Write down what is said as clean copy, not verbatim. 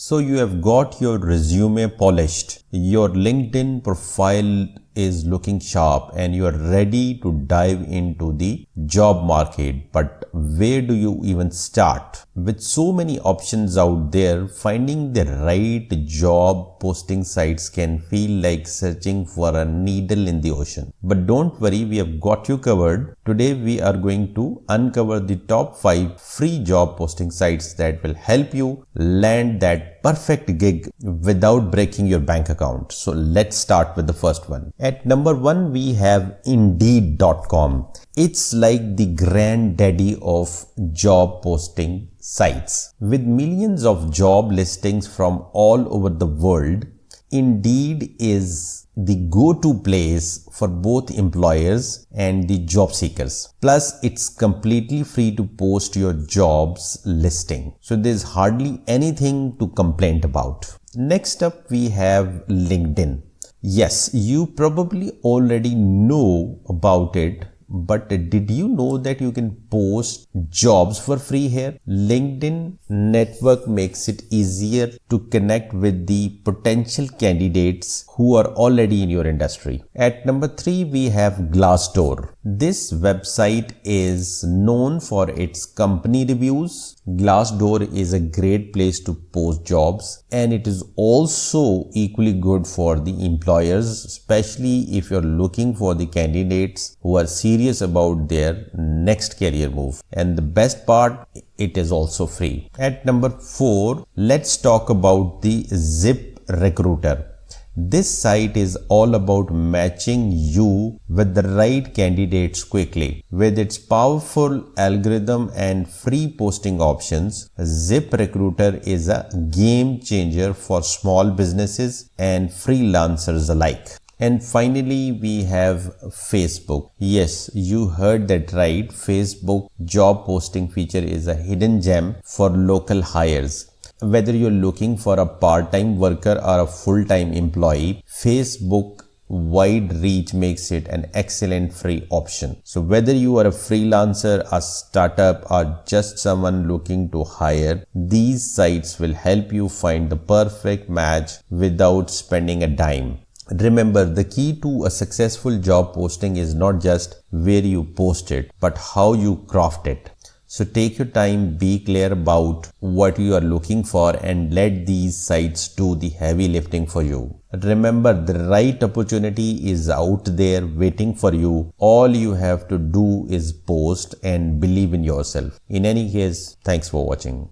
So you have got your resume polished, your LinkedIn profile is looking sharp, and you are ready to dive into the job market. But where do you even start? With so many options out there, finding the right job posting sites can feel like searching for a needle in the ocean. But don't worry, we have got you covered. Today we are going to uncover the top 5 free job posting sites that will help you land that perfect gig without breaking your bank account. So let's start with the first one. At number 1, we have Indeed.com. It's like the granddaddy of job posting sites. With millions of job listings from all over the world, Indeed is the go-to place for both employers and the job seekers. Plus, it's completely free to post your jobs listing. So there's hardly anything to complain about. Next up, we have LinkedIn. Yes, you probably already know about it, but did you know that you can post jobs for free here? LinkedIn network makes it easier to connect with the potential candidates who are already in your industry. At number 3, we have Glassdoor. This website is known for its company reviews. Glassdoor is a great place to post jobs, and it is also equally good for the employers, especially if you're looking for the candidates who are serious about their next career move. And the best part, it is also free. At number 4, let's talk about the Zip Recruiter. This site is all about matching you with the right candidates quickly. With its powerful algorithm and free posting options, Zip Recruiter is a game changer for small businesses and freelancers alike. And finally, we have Facebook. Yes, you heard that right. Facebook job posting feature is a hidden gem for local hires. Whether you're looking for a part-time worker or a full-time employee, Facebook wide reach makes it an excellent free option. So whether you are a freelancer, a startup, or just someone looking to hire, these sites will help you find the perfect match without spending a dime. Remember, the key to a successful job posting is not just where you post it, but how you craft it. So take your time, be clear about what you are looking for, and let these sites do the heavy lifting for you. Remember, the right opportunity is out there waiting for you. All you have to do is post and believe in yourself. In any case, thanks for watching.